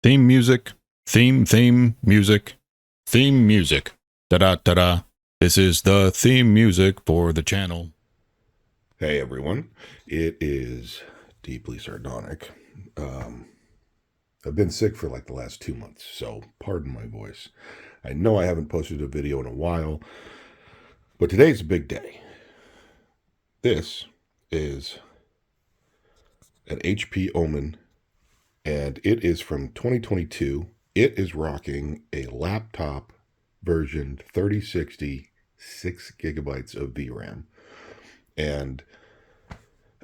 Theme music, theme music, theme music. Da-da-da-da. This is the theme music for the channel. Hey everyone, it is deeply sardonic. I've been sick for like the last 2 months, so pardon my voice. I know I haven't posted a video in a while, but today's a big day. This is an HP Omen, and it is from 2022. It is rocking a laptop version 3060, 6 gigabytes of VRAM. And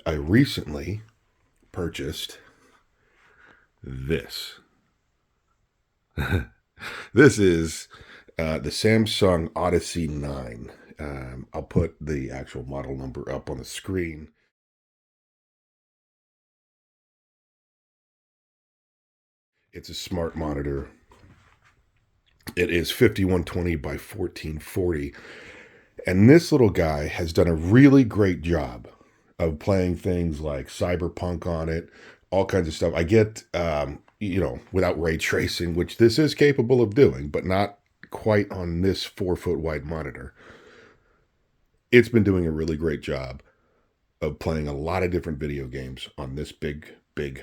I recently purchased this. This is the Samsung Odyssey 9. I'll put the actual model number up on the screen. It's a smart monitor. It is 5120 by 1440. And this little guy has done a really great job of playing things like Cyberpunk on it, all kinds of stuff. I get, without ray tracing, which this is capable of doing, but not quite on this 4-foot wide monitor. It's been doing a really great job of playing a lot of different video games on this big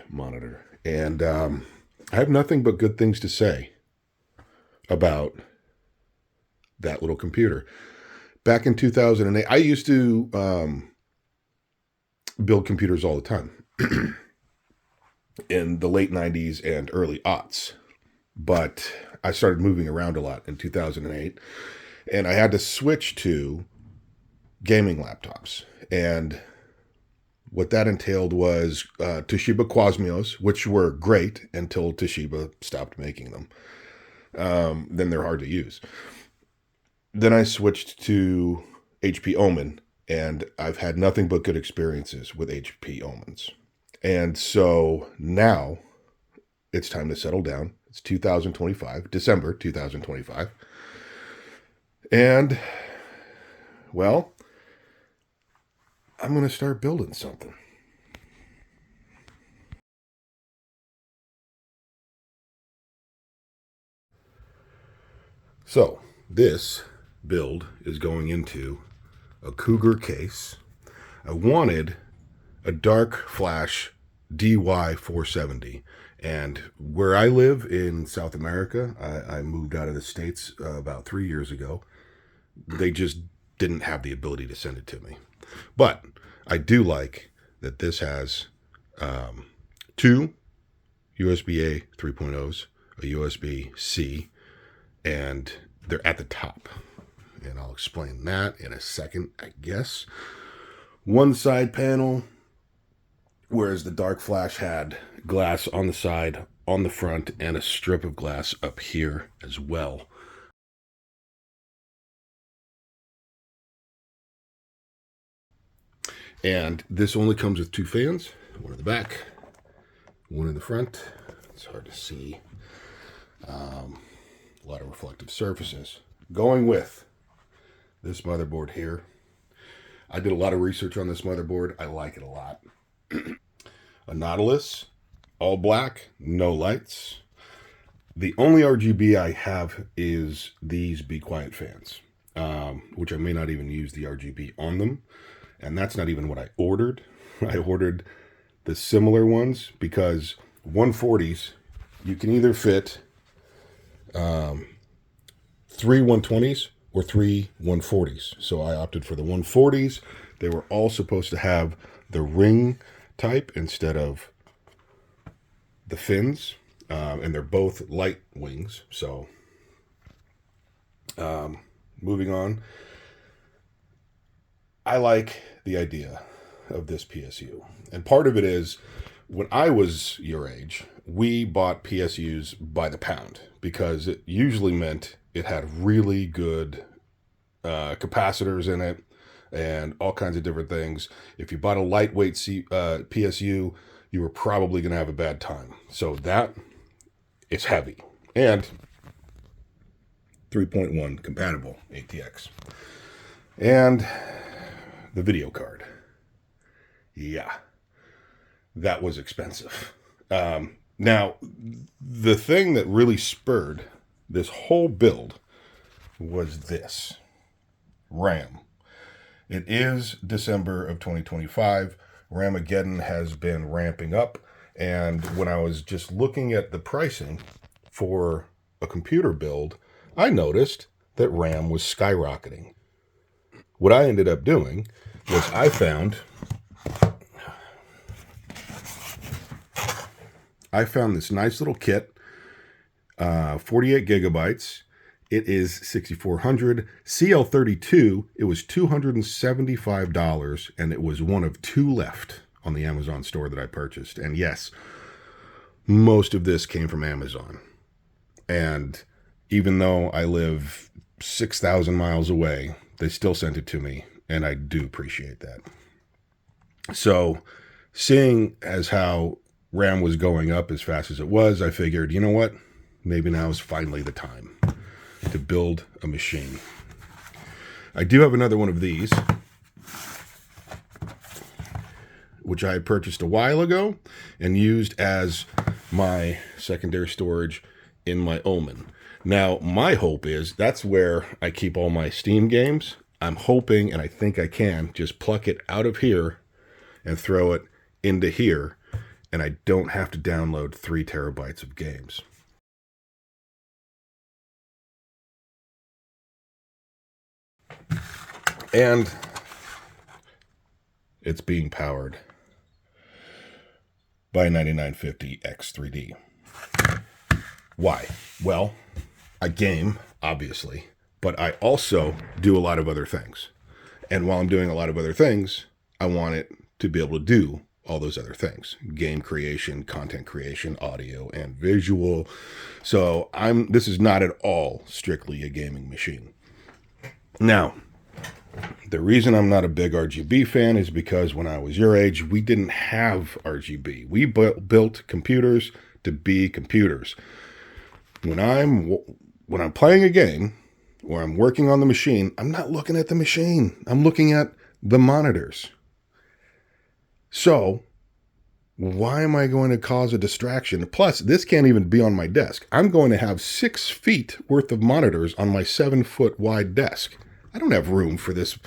monitor. And I have nothing but good things to say about that little computer. Back in 2008, I used to build computers all the time in the late 90s and early aughts. But I started moving around a lot in 2008, and I had to switch to gaming laptops. And what that entailed was Toshiba Quasmios, which were great until Toshiba stopped making them. Then they're hard to use. Then I switched to HP Omen, and I've had nothing but good experiences with HP Omens. And so now it's time to settle down. It's 2025, December 2025. And, well, I'm going to start building something. So, this build is going into a Cougar case. I wanted a dark flash DY470, and where I live in South America, I moved out of the States about 3 years ago. They just didn't have the ability to send it to me. But I do like that this has two USB-A 3.0s, a USB-C, and they're at the top. And I'll explain that in a second, I guess. One side panel, whereas the dark flash had glass on the side, on the front, and a strip of glass up here as well. And this only comes with two fans, one in the back, one in the front. It's hard to see. A lot of reflective surfaces. Going with this motherboard here. I did a lot of research on this motherboard. I like it a lot. A Nautilus, all black, no lights. The only RGB I have is these Be Quiet fans, which I may not even use the RGB on them. And that's not even what I ordered. I ordered the similar ones because 140s, you can either fit 3 120s or 3 140s. So I opted for the 140s. They were all supposed to have the ring type instead of the fins. And they're both light wings. So moving on. I like the idea of this PSU. And part of it is, when I was your age, we bought PSUs by the pound because it usually meant it had really good capacitors in it and all kinds of different things. If you bought a lightweight PSU, you were probably going to have a bad time. So that is heavy. And 3.1 compatible ATX. And the video card. Yeah, that was expensive. Now, the thing that really spurred this whole build was this RAM. It is December of 2025. Ramageddon has been ramping up. And when I was just looking at the pricing for a computer build, I noticed that RAM was skyrocketing. What I ended up doing was I found this nice little kit, 48 gigabytes. It is 6400 CL32. It was $275, and it was one of 2 left on the Amazon store that I purchased. And yes, most of this came from Amazon. And even though I live 6,000 miles away, they still sent it to me, and I do appreciate that. So, seeing as how RAM was going up as fast as it was, I figured, you know what? Maybe now is finally the time to build a machine. I do have another one of these, which I had purchased a while ago and used as my secondary storage in my Omen. Now, my hope is that's where I keep all my Steam games. I'm hoping, and I think I can, just pluck it out of here and throw it into here, and I don't have to download 3 terabytes of games. And it's being powered by a 9950 X3D. Why? Well, I game, obviously, but I also do a lot of other things. And while I'm doing a lot of other things, I want it to be able to do all those other things. Game creation, content creation, audio, and visual. So this is not at all strictly a gaming machine. Now, the reason I'm not a big RGB fan is because when I was your age, we didn't have RGB. We built computers to be computers. When I'm playing a game or I'm working on the machine, I'm not looking at the machine. I'm looking at the monitors. So why am I going to cause a distraction? Plus, this can't even be on my desk. I'm going to have 6 feet worth of monitors on my 7-foot wide desk. I don't have room for this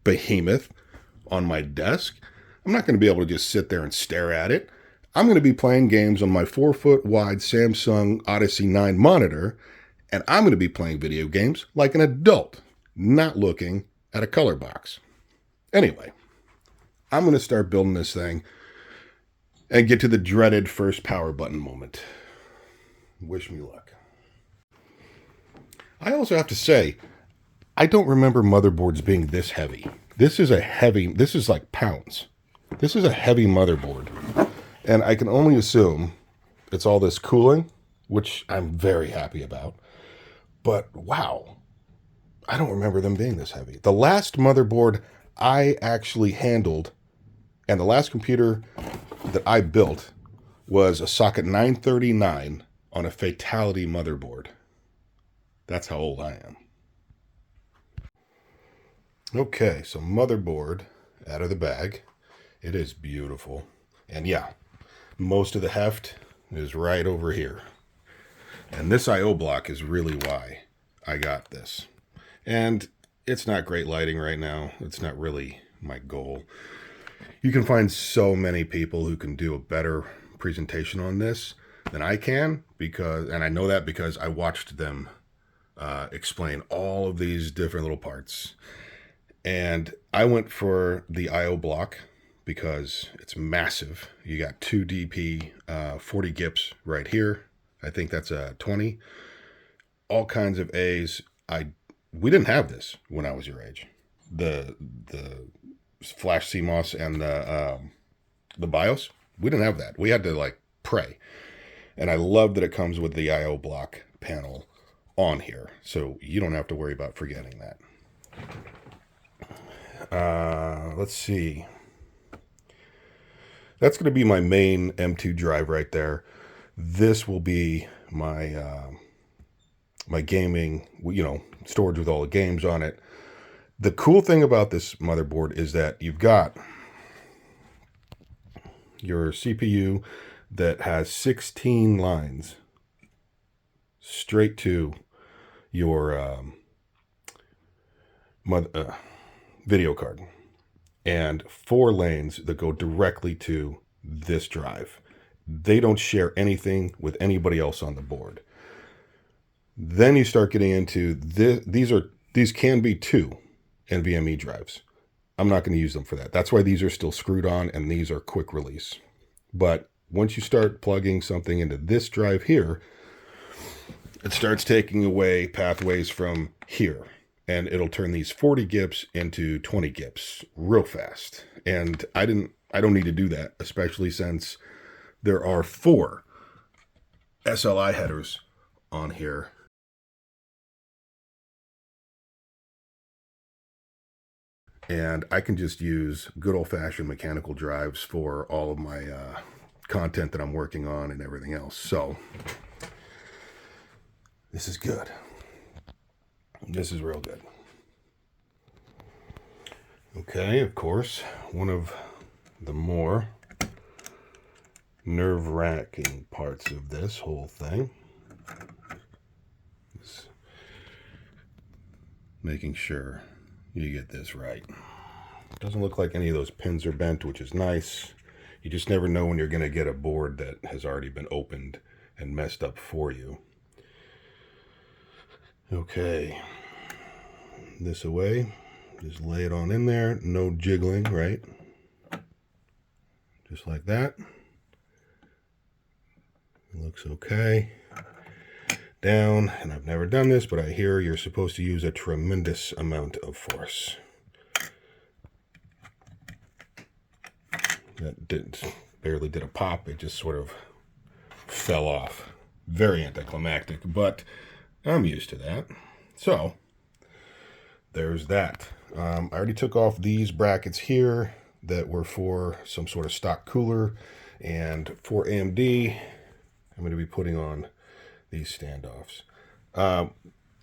behemoth on my desk. I'm not going to be able to just sit there and stare at it. I'm going to be playing games on my 4-foot wide Samsung Odyssey 9 monitor, and I'm going to be playing video games like an adult, not looking at a color box. Anyway, I'm going to start building this thing and get to the dreaded first power button moment. Wish me luck. I also have to say, I don't remember motherboards being this heavy. This is like pounds. This is a heavy motherboard. And I can only assume it's all this cooling, which I'm very happy about. But wow, I don't remember them being this heavy. The last motherboard I actually handled, and the last computer that I built, was a socket 939 on a Fatality motherboard. That's how old I am. Okay, so motherboard out of the bag. It is beautiful. And yeah, most of the heft is right over here. And this I/O block is really why I got this. And it's not great lighting right now. It's not really my goal. You can find so many people who can do a better presentation on this than I can, and I know that because I watched them explain all of these different little parts. And I went for the I/O block because it's massive. You got 2 DP, 40 GIPS right here. I think that's a 20. All kinds of A's. We didn't have this when I was your age. The flash CMOS and the BIOS, we didn't have that. We had to pray. And I love that it comes with the I/O block panel on here, so you don't have to worry about forgetting that. Let's see. That's going to be my main M2 drive right there. This will be my my gaming, storage with all the games on it. The cool thing about this motherboard is that you've got your CPU, that has 16 lines straight to your video card, and 4 lanes that go directly to this drive. They don't share anything with anybody else on the board. Then you start getting into this. These can be 2 NVMe drives. I'm not going to use them for that. That's why these are still screwed on and these are quick release. But once you start plugging something into this drive here, it starts taking away pathways from here. And it'll turn these 40 gips into 20 gips real fast. And I don't need to do that, especially since there are 4 SLI headers on here. And I can just use good old-fashioned mechanical drives for all of my content that I'm working on and everything else. So this is good. This is real good. Okay, of course, one of the more nerve-wracking parts of this whole thing is making sure you get this right. Doesn't look like any of those pins are bent, which is nice. You just never know when you're going to get a board that has already been opened and messed up for you. Okay, this away. Just lay it on in there. No jiggling, right? Just like that. It looks okay. Down, and I've never done this, but I hear you're supposed to use a tremendous amount of force. That barely did a pop. It just sort of fell off. Very anticlimactic, but I'm used to that. So there's that. I already took off these brackets here that were for some sort of stock cooler, and for AMD, I'm going to be putting on these standoffs.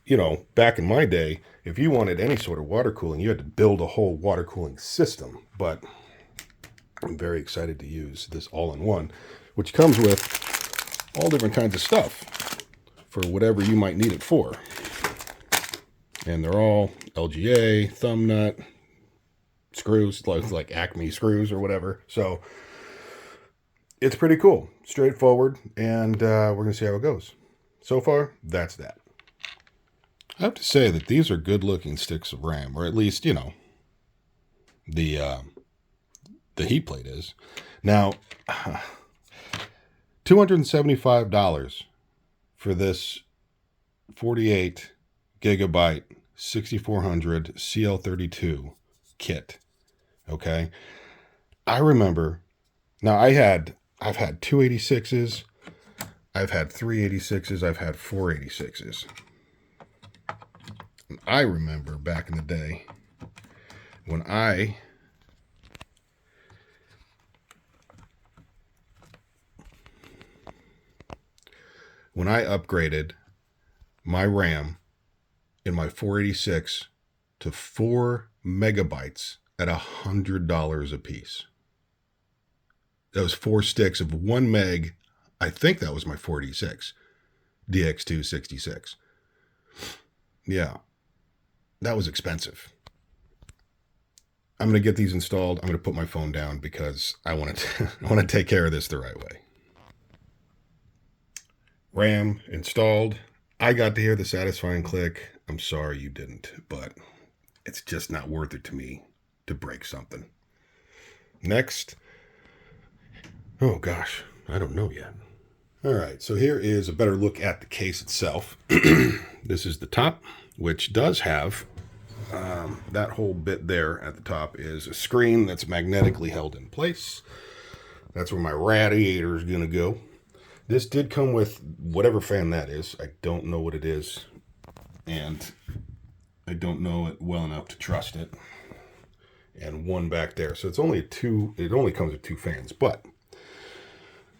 You know, back in my day, if you wanted any sort of water cooling, you had to build a whole water cooling system. But I'm very excited to use this all-in-one, which comes with all different kinds of stuff for whatever you might need it for. And they're all LGA, thumb nut, screws, like Acme screws or whatever. So it's pretty cool, straightforward, and we're going to see how it goes. So far, that's that. I have to say that these are good-looking sticks of RAM, or at least, you know, the heat plate is. Now, $275 for this 48 gigabyte 6400 CL32 kit. Okay, I remember. Now I've had 286s, I've had 386s, I've had 486s. And I remember back in the day when I upgraded my RAM in my 486 to 4 megabytes at $100 a piece. That was 4 sticks of 1 meg. I think that was my 486 DX266. Yeah, that was expensive. I'm going to get these installed. I'm going to put my phone down because I want to take care of this the right way. RAM installed. I got to hear the satisfying click. I'm sorry you didn't, but it's just not worth it to me to break something. Next. Oh gosh, I don't know yet. All right, so here is a better look at the case itself. This is the top, which does have that whole bit there at the top is a screen that's magnetically held in place. That's where my radiator is going to go. This did come with whatever fan that is. I don't know what it is, and I don't know it well enough to trust it. And one back there. So it's only it only comes with 2 fans, but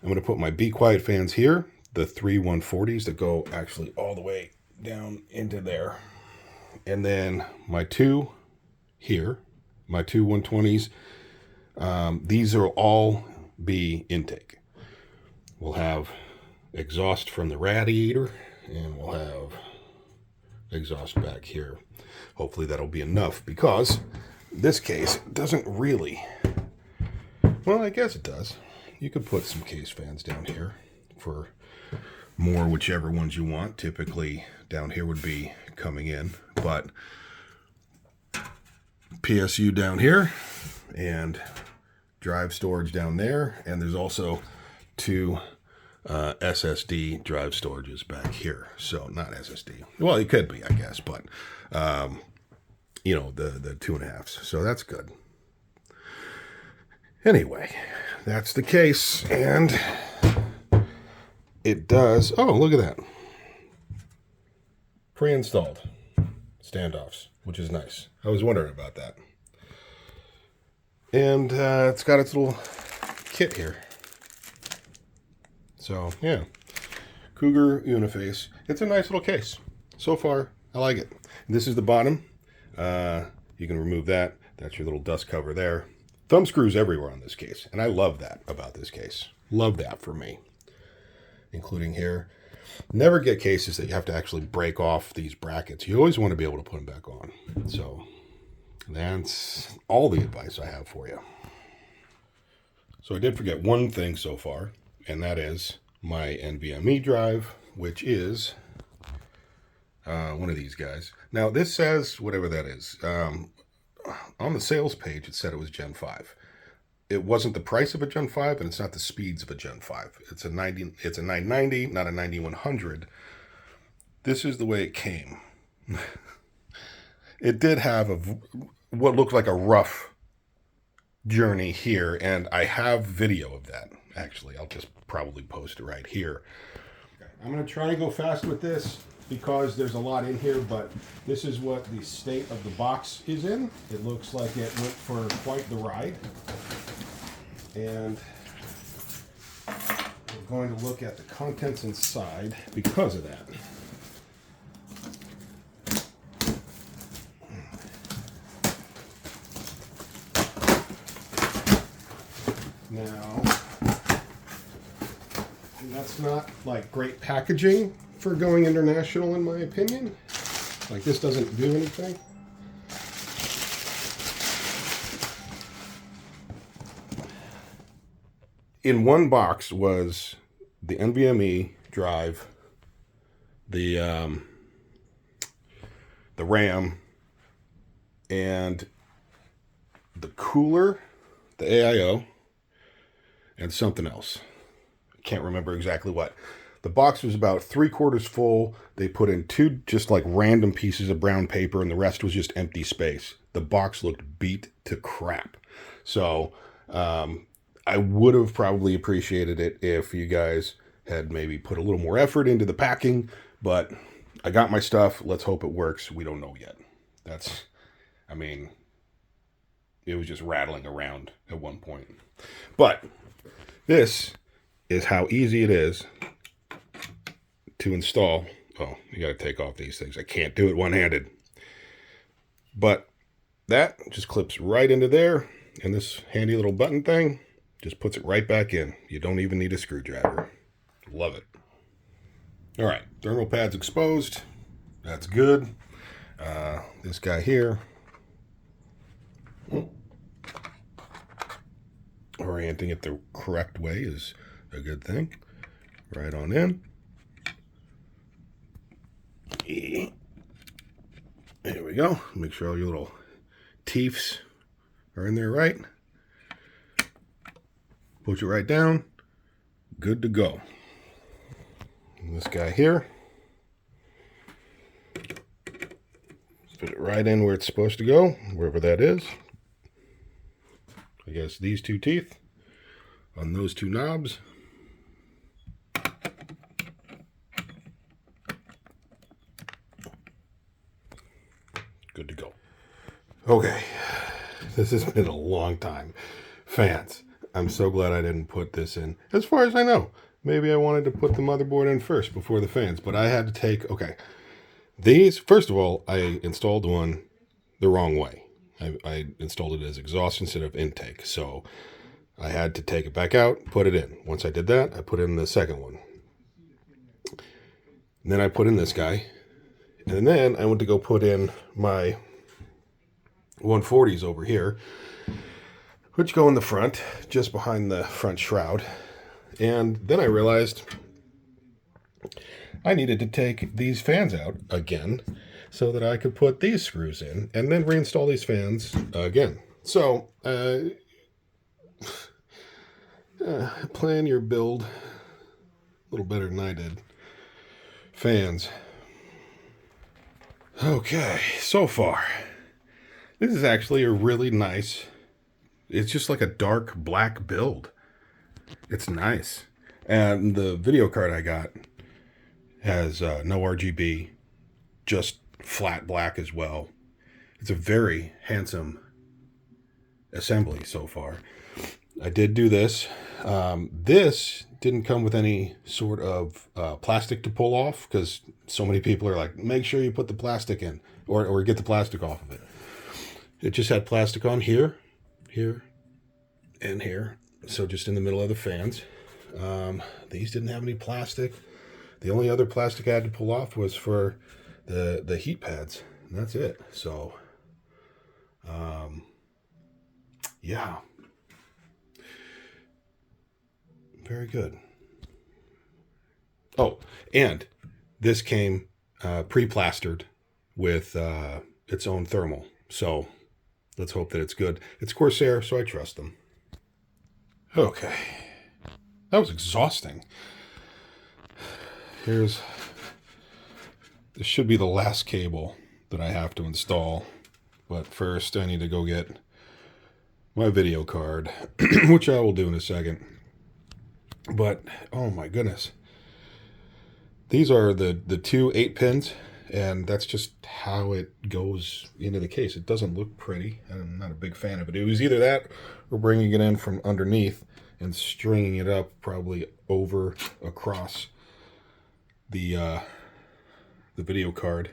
I'm going to put my Be Quiet fans here, the 3 140s that go actually all the way down into there. And then my 2 here, my 2 120s, these will all be intake. We'll have exhaust from the radiator, and we'll have exhaust back here. Hopefully that'll be enough, because this case doesn't really, well, I guess it does. You could put some case fans down here for more, whichever ones you want. Typically down here would be coming in, but PSU down here and drive storage down there, and there's also two SSD drive storages back here. So not SSD. Well, it could be, I guess, but you know, the 2.5s. So that's good. Anyway, that's the case, and it does. Oh, look at that. Pre-installed standoffs, which is nice. I was wondering about that. And it's got its little kit here. So, yeah. Cougar Uniface. It's a nice little case. So far, I like it. This is the bottom. You can remove that. That's your little dust cover there. Thumb screws everywhere on this case. And I love that about this case. Love that for me. Including here. Never get cases that you have to actually break off these brackets. You always want to be able to put them back on. So, that's all the advice I have for you. So I did forget one thing so far, and that is my NVMe drive, which is one of these guys. Now this says whatever that is. On the sales page, it said it was Gen 5. It wasn't the price of a Gen 5, and it's not the speeds of a Gen 5. It's a 990, not a 9100. This is the way it came. It did have what looked like a rough journey here, and I have video of that, actually. I'll just probably post it right here. Okay. I'm going to try and go fast with this because there's a lot in here, but this is what the state of the box is in. It looks like it went for quite the ride. And we're going to look at the contents inside because of that. Now, that's not like great packaging for going international, in my opinion. Like, this doesn't do anything. In one box was the NVMe drive, the RAM, and the cooler, the AIO, and something else. I can't remember exactly what. The box was about 3/4 full. They put in two just like random pieces of brown paper, and the rest was just empty space. The box looked beat to crap. So I would have probably appreciated it if you guys had maybe put a little more effort into the packing, but I got my stuff. Let's hope it works. We don't know yet. I mean, it was just rattling around at one point. But this is how easy it is to install. Oh, you got to take off these things. I can't do it one-handed. But that just clips right into there, and this handy little button thing just puts it right back in. You don't even need a screwdriver. Love it. All right, thermal pads exposed. That's good. This guy here. Orienting it the correct way is a good thing. Right on in. There we go. Make sure all your little teeths are in there right. Push it right down. Good to go. And this guy here. Put it right in where it's supposed to go, wherever that is. I guess these two teeth on those two knobs. Good to go. Okay, this has been a long time. Fans, I'm so glad I didn't put this in. As far as I know, maybe I wanted to put the motherboard in first before the fans, but I had to take, okay. These, first of all, I installed one the wrong way. I installed it as exhaust instead of intake. So I had to take it back out, put it in. Once I did that, I put in the second one. And then I put in this guy. And then I went to go put in my 140s over here, which go in the front, just behind the front shroud. And then I realized I needed to take these fans out again so that I could put these screws in and then reinstall these fans again. So, plan your build a little better than I did. Fans. Okay, so far, this is actually a really nice, it's just like a dark black build. It's nice. And the video card I got has no RGB, just flat black as well. It's a very handsome assembly so far. I did do this. This didn't come with any sort of plastic to pull off, because so many people are like, make sure you put the plastic in or get the plastic off of it. It just had plastic on here, here, and here. So just in the middle of the fans. These didn't have any plastic. The only other plastic I had to pull off was for the heat pads, and that's it. So, yeah. Very good. Oh, and this came pre-plastered with its own thermal. So let's hope that it's good. It's Corsair, so I trust them. Okay. That was exhausting. This should be the last cable that I have to install. But first I need to go get my video card, which I will do in a second. But, oh my goodness. These are the two 8-pins, and that's just how it goes into the case. It doesn't look pretty. I'm not a big fan of it. It was either that or bringing it in from underneath and stringing it up probably across the video card.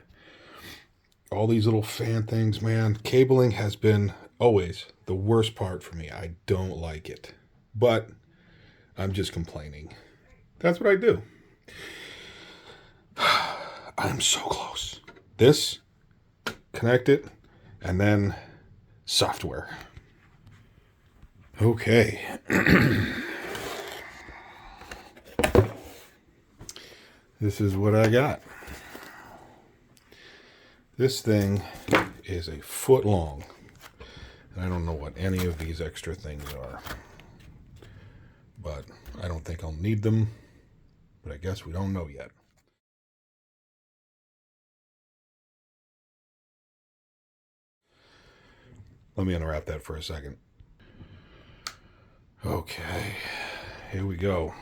All these little fan things, man. Cabling has been always the worst part for me. I don't like it. But I'm just complaining. That's what I do. I'm so close. This, connect it, and then software. Okay. This is what I got. This thing is a foot long. And I don't know what any of these extra things are. But I don't think I'll need them. But I guess we don't know yet. Let me unwrap that for a second. Okay, here we go.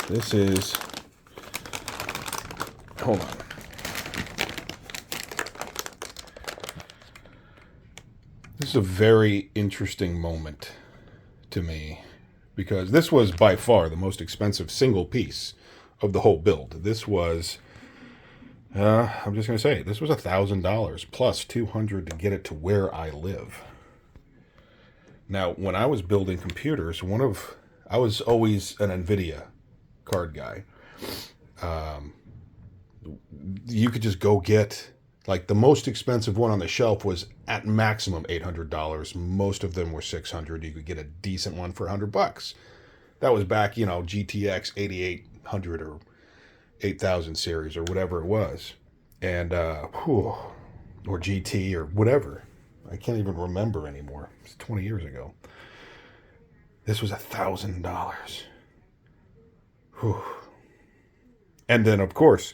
This is, hold on. This is a very interesting moment to me, because this was by far the most expensive single piece of the whole build. This was, I'm just going to say, this was $1,000 plus $200 to get it to where I live. Now, when I was building computers, I was always an NVIDIA card guy. You could just go get, like, the most expensive one on the shelf was at maximum $800. Most of them were $600. You could get a decent one for $100. That was back, GTX 8800 or 8000 series or whatever it was. And, or GT or whatever. I can't even remember anymore. It's 20 years ago. This was $1,000. And then, of course,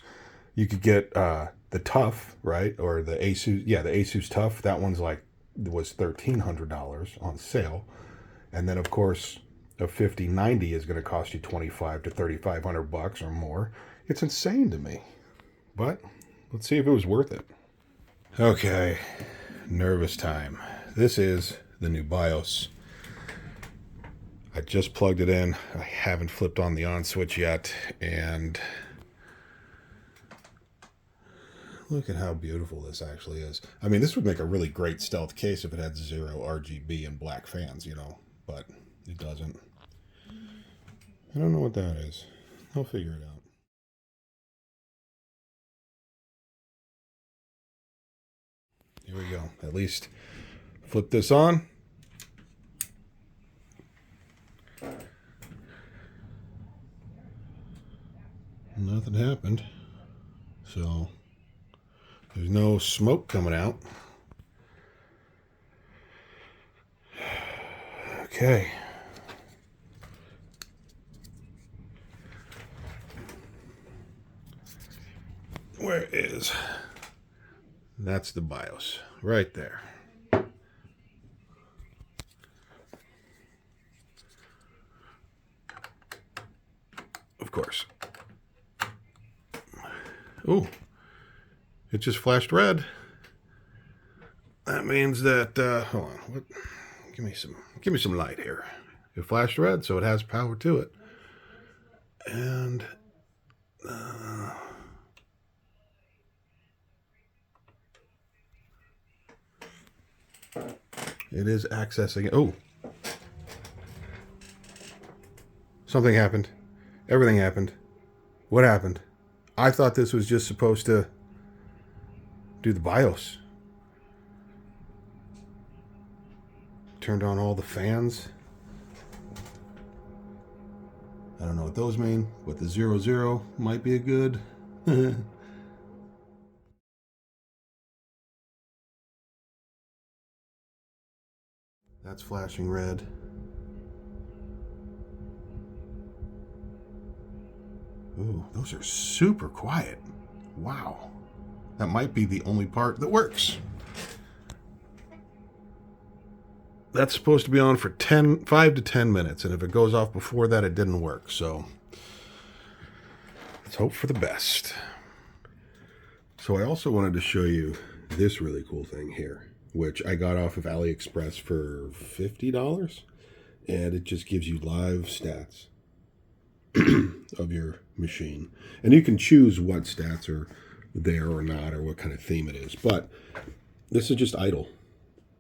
you could get the Tough, right? Or the Asus. Yeah, the Asus Tough. That one's was $1,300 on sale. And then, of course, a 5090 is going to cost you $2,500 to $3,500 or more. It's insane to me. But let's see if it was worth it. Okay, nervous time. This is the new BIOS. I just plugged it in. I haven't flipped on the on switch yet. And Look at how beautiful this actually is. I mean, this would make a really great stealth case if it had 0 RGB and black fans, you know, but it doesn't. I don't know what that is. I'll figure it out. Here we go. At least flip this on. Nothing happened. So there's no smoke coming out. Okay. Where is... That's the BIOS right there. Of course. Oh, it just flashed red. That means that hold on. What? Give me some light here. It flashed red, so it has power to it. And it is accessing. Oh, something happened. Everything happened. What happened? I thought this was just supposed to do the BIOS. Turned on all the fans. I don't know what those mean, but the 00 might be a good. That's flashing red. Ooh, those are super quiet. Wow. That might be the only part that works. That's supposed to be on for 5 to 10 minutes, and if it goes off before that, it didn't work. So let's hope for the best. So I also wanted to show you this really cool thing here, which I got off of AliExpress for $50, and it just gives you live stats of your machine. And you can choose what stats are there or not, or what kind of theme it is. But this is just idle.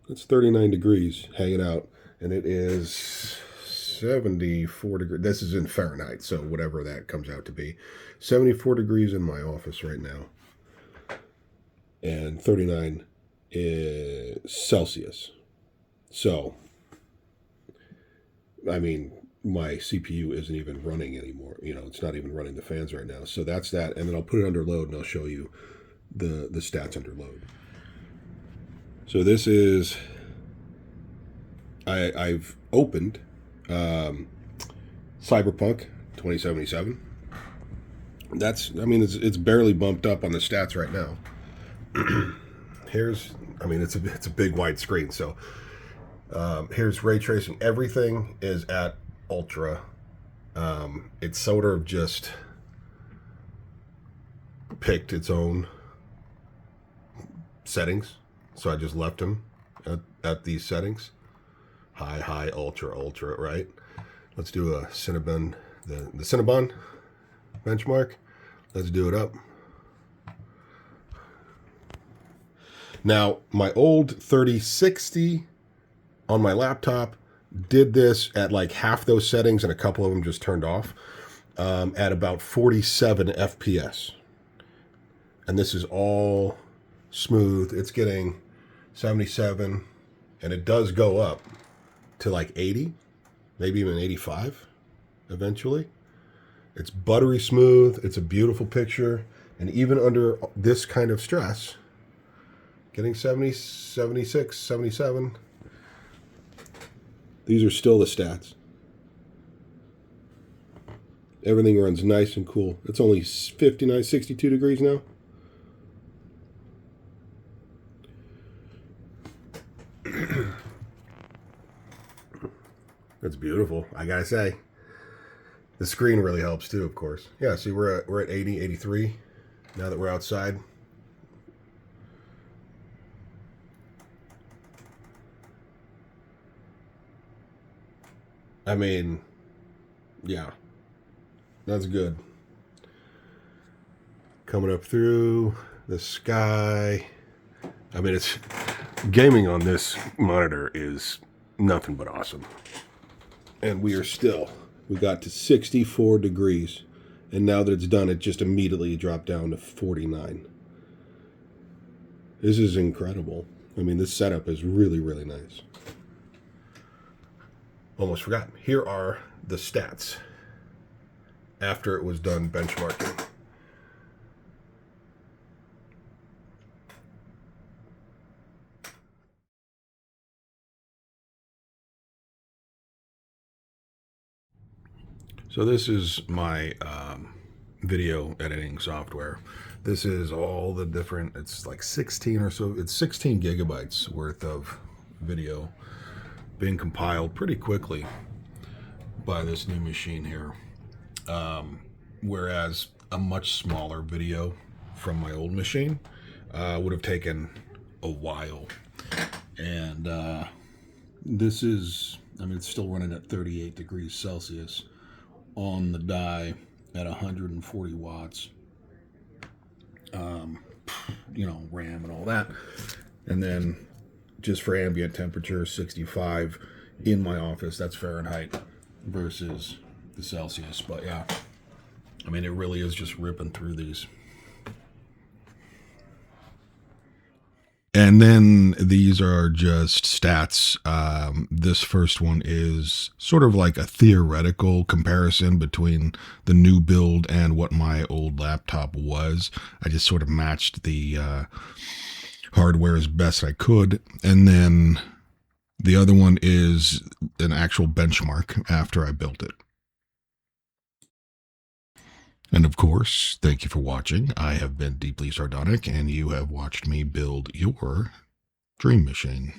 It's 39 degrees hanging out, and it is 74 degrees. This is in Fahrenheit, so whatever that comes out to be. 74 degrees in my office right now, and 39 is Celsius. So, I mean, my CPU isn't even running anymore. You know, it's not even running the fans right now. So that's that, and then I'll put it under load, and I'll show you the stats under load. So this is, I've opened Cyberpunk 2077. That's, I mean, it's barely bumped up on the stats right now. Here's, I mean, it's a big wide screen. So here's ray tracing. Everything is at ultra. It's sort of just picked its own settings. So I just left them at these settings. High, ultra, right? Let's do a Cinnabon, the Cinnabon benchmark. Let's do it up. Now, my old 3060 on my laptop did this at like half those settings, and a couple of them just turned off, at about 47 FPS. And this is all smooth. It's getting 77, and it does go up to like 80, maybe even 85 eventually. It's buttery smooth. It's a beautiful picture, and even under this kind of stress, getting 70, 76, 77, these are still the stats. Everything runs nice and cool. It's only 59, 62 degrees now. It's beautiful, I gotta say. The screen really helps too, of course. Yeah, see, we're at 80, 83 now that we're outside. I mean, yeah, that's good. Coming up through the sky. I mean, it's gaming on this monitor is nothing but awesome. And we got to 64 degrees. And now that it's done, it just immediately dropped down to 49. This is incredible. I mean, this setup is really, really nice. Almost forgot. Here are the stats after it was done benchmarking. So this is my video editing software. This is all the different, it's like 16 or so, it's 16 gigabytes worth of video being compiled pretty quickly by this new machine here. Whereas a much smaller video from my old machine would have taken a while. And this is, I mean, it's still running at 38 degrees Celsius on the die at 140 watts. You know, RAM and all that. And then just for ambient temperature, 65 in my office. That's Fahrenheit versus the Celsius. But yeah, I mean, it really is just ripping through these. And then these are just stats. This first one is sort of like a theoretical comparison between the new build and what my old laptop was. I just sort of matched the hardware as best I could. And then the other one is an actual benchmark after I built it. And of course, thank you for watching. I have been deeply sardonic, and you have watched me build your dream machine.